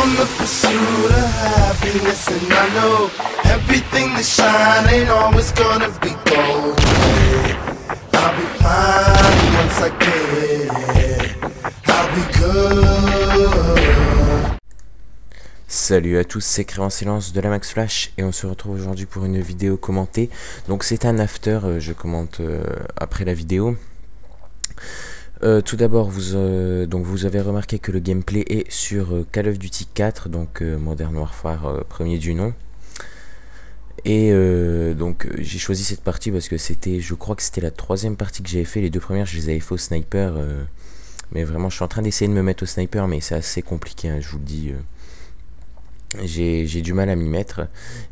on the pursuit of happiness, and I know everything that shine ain't always gonna be gold. I'll be fine once I get it. I'll be good. Salut à tous, c'est Créant Silence de la Max Flash et on se retrouve aujourd'hui pour une vidéo commentée. Donc c'est un after, je commente après la vidéo. Tout d'abord, vous avez remarqué que le gameplay est sur Call of Duty 4, donc Modern Warfare premier du nom. Et donc j'ai choisi cette partie parce que c'était, je crois que c'était la troisième partie que j'avais fait. Les deux premières, je les avais fait au sniper, mais vraiment, je suis en train d'essayer de me mettre au sniper, mais c'est assez compliqué, hein, je vous le dis. J'ai du mal à m'y mettre,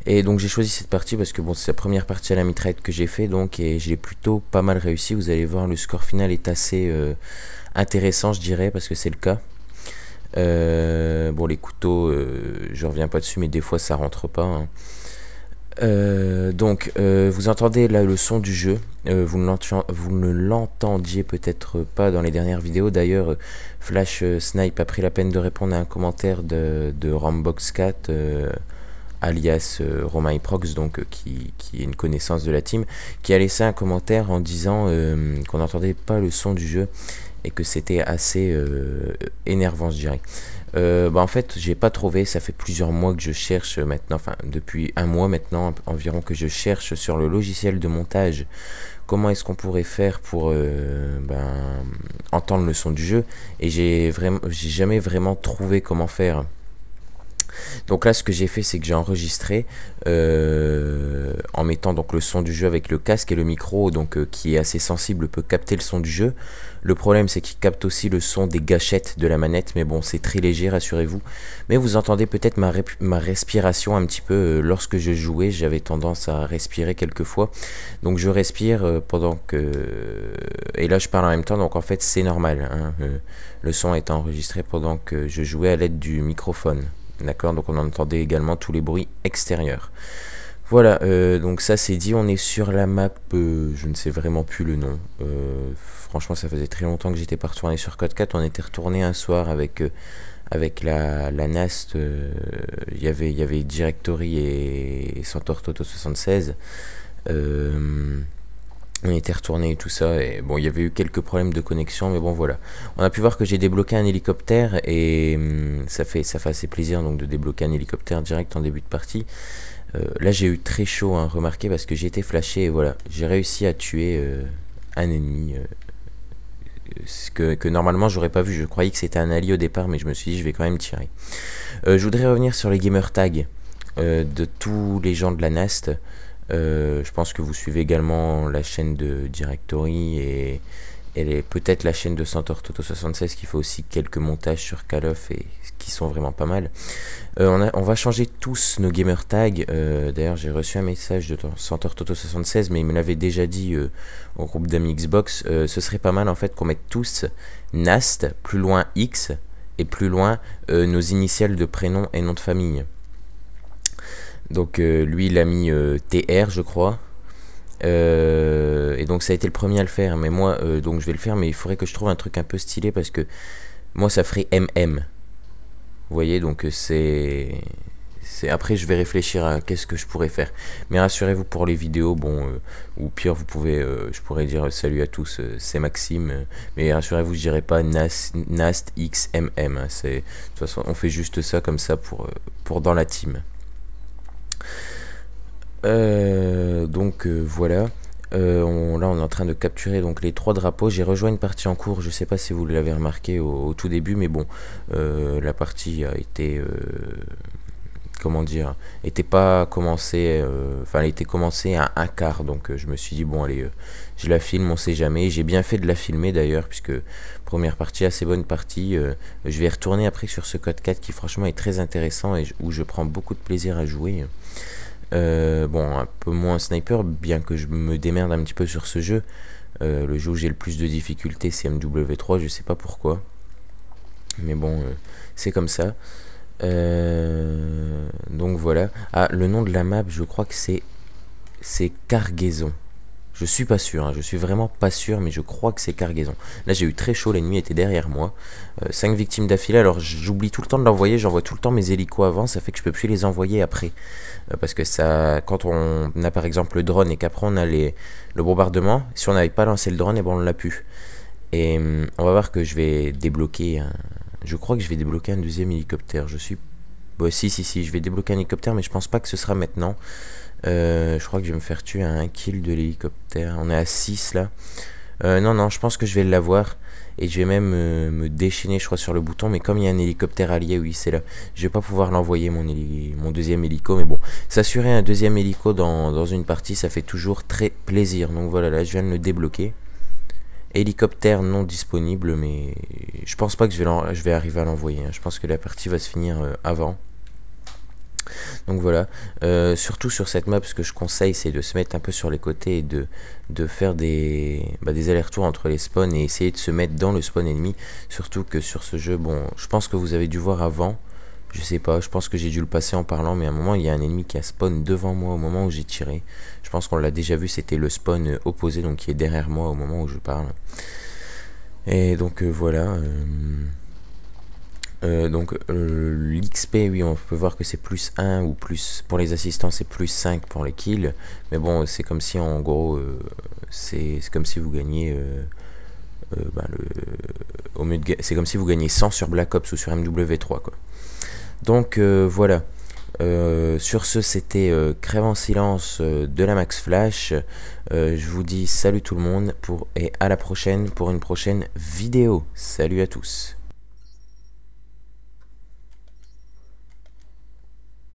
et donc j'ai choisi cette partie parce que bon, c'est la première partie à la mitraillette que j'ai fait, donc, et j'ai plutôt pas mal réussi. Vous allez voir, le score final est assez intéressant, je dirais, parce que c'est le cas. Bon, les couteaux, je reviens pas dessus, mais des fois ça rentre pas, hein. Vous entendez là le son du jeu, vous ne l'entendiez peut-être pas dans les dernières vidéos. D'ailleurs, Flash Snipe a pris la peine de répondre à un commentaire de Rambox4, alias Romain Prox, donc qui est une connaissance de la team, qui a laissé un commentaire en disant qu'on n'entendait pas le son du jeu et que c'était assez énervant, je dirais. En fait, j'ai pas trouvé, ça fait plusieurs mois que je cherche maintenant, enfin depuis un mois maintenant environ, que je cherche sur le logiciel de montage comment est-ce qu'on pourrait faire pour entendre le son du jeu, et j'ai jamais vraiment trouvé comment faire. Donc là, ce que j'ai fait, c'est que j'ai enregistré en mettant donc le son du jeu avec le casque, et le micro, donc qui est assez sensible, peut capter le son du jeu. Le problème, c'est qu'il capte aussi le son des gâchettes de la manette, mais bon, c'est très léger, rassurez-vous. Mais vous entendez peut-être ma respiration un petit peu. Lorsque je jouais, j'avais tendance à respirer quelquefois. Donc je respire pendant que... Et là, je parle en même temps, donc en fait, c'est normal, hein. Le son est enregistré pendant que je jouais à l'aide du microphone. D'accord, donc on entendait également tous les bruits extérieurs. Voilà, donc ça c'est dit. On est sur la map, je ne sais vraiment plus le nom. Franchement, ça faisait très longtemps que j'étais pas retourné sur Code 4. On était retourné un soir avec la NAST. Il y avait Directory et Centaur Toto 76. On était retourné et tout ça, et bon, il y avait eu quelques problèmes de connexion, mais bon, voilà. On a pu voir que j'ai débloqué un hélicoptère, et ça fait assez plaisir donc de débloquer un hélicoptère direct en début de partie. Là, j'ai eu très chaud, hein, remarquez, parce que j'ai été flashé, et voilà, j'ai réussi à tuer un ennemi que normalement j'aurais pas vu. Je croyais que c'était un allié au départ, mais je me suis dit je vais quand même tirer. Je voudrais revenir sur les gamer tags de tous les gens de la NAST. Je pense que vous suivez également la chaîne de Directory et peut-être la chaîne de Centaur Toto 76 qui fait aussi quelques montages sur Call of et qui sont vraiment pas mal. On va changer tous nos gamer tags. D'ailleurs, j'ai reçu un message de Centaur Toto 76, mais il me l'avait déjà dit au groupe d'amis Xbox. Ce serait pas mal en fait qu'on mette tous NAST, plus loin X, et plus loin nos initiales de prénom et nom de famille. Donc lui il a mis TR, je crois, et donc ça a été le premier à le faire, mais moi donc je vais le faire, mais il faudrait que je trouve un truc un peu stylé, parce que moi ça ferait MM, vous voyez. Donc après je vais réfléchir à qu'est-ce que je pourrais faire, mais rassurez-vous, pour les vidéos, bon, ou pire, vous pouvez, je pourrais dire salut à tous, c'est Maxime, mais rassurez-vous, je dirais pas NAST XMM, hein. De toute façon on fait juste ça comme ça pour dans la team. Voilà, là on est en train de capturer donc les 3 drapeaux. J'ai rejoint une partie en cours, je sais pas si vous l'avez remarqué au tout début, mais bon, la partie a été comment dire, était pas commencée, enfin elle était commencée à un quart, donc je me suis dit bon allez, je la filme, on sait jamais. J'ai bien fait de la filmer d'ailleurs, puisque première partie, assez bonne partie. Je vais retourner après sur ce code 4 qui franchement est très intéressant et où je prends beaucoup de plaisir à jouer. Bon, un peu moins sniper, bien que je me démerde un petit peu sur ce jeu. Le jeu où j'ai le plus de difficultés, c'est MW3, je sais pas pourquoi, mais bon, c'est comme ça. Donc voilà. Ah, le nom de la map, je crois que c'est Cargaison. Je suis pas sûr, hein, je suis vraiment pas sûr, mais je crois que c'est cargaison. Là j'ai eu très chaud, l'ennemi était derrière moi. 5 victimes d'affilée, alors j'oublie tout le temps de l'envoyer, j'envoie tout le temps mes hélicos avant, ça fait que je peux plus les envoyer après. Parce que ça, quand on a par exemple le drone et qu'après on a le bombardement, si on n'avait pas lancé le drone, et ben on l'a pu. Et on va voir que je vais débloquer, je crois que je vais débloquer un deuxième hélicoptère, je suis... Bon, si, je vais débloquer un hélicoptère, mais je pense pas que ce sera maintenant. Je crois que je vais me faire tuer à 1 kill de l'hélicoptère. On est à 6 là. Non, je pense que je vais l'avoir. Et je vais même me déchaîner, je crois, sur le bouton. Mais comme il y a un hélicoptère allié, oui, c'est là. Je vais pas pouvoir l'envoyer, mon deuxième hélico. Mais bon, s'assurer un deuxième hélico dans une partie, ça fait toujours très plaisir. Donc voilà, là, je viens de le débloquer. Hélicoptère non disponible, mais je pense pas que je vais arriver à l'envoyer. Je pense que la partie va se finir avant. Donc voilà, surtout sur cette map, ce que je conseille, c'est de se mettre un peu sur les côtés et de faire des allers-retours entre les spawns et essayer de se mettre dans le spawn ennemi. Surtout que sur ce jeu, bon, je pense que vous avez dû voir avant, je sais pas, je pense que j'ai dû le passer en parlant, mais à un moment, il y a un ennemi qui a spawn devant moi au moment où j'ai tiré. Je pense qu'on l'a déjà vu, c'était le spawn opposé, donc qui est derrière moi au moment où je parle. Et donc voilà... l'XP, oui, on peut voir que c'est plus 1 ou plus, pour les assistants c'est plus 5 pour les kills, mais bon, c'est comme si en gros, c'est comme si vous gagnez, c'est comme si vous gagnez 100 sur Black Ops ou sur MW3, quoi. Donc voilà, sur ce, c'était Crève en silence de la Max Flash. Je vous dis salut tout le monde et à la prochaine pour une prochaine vidéo. Salut à tous.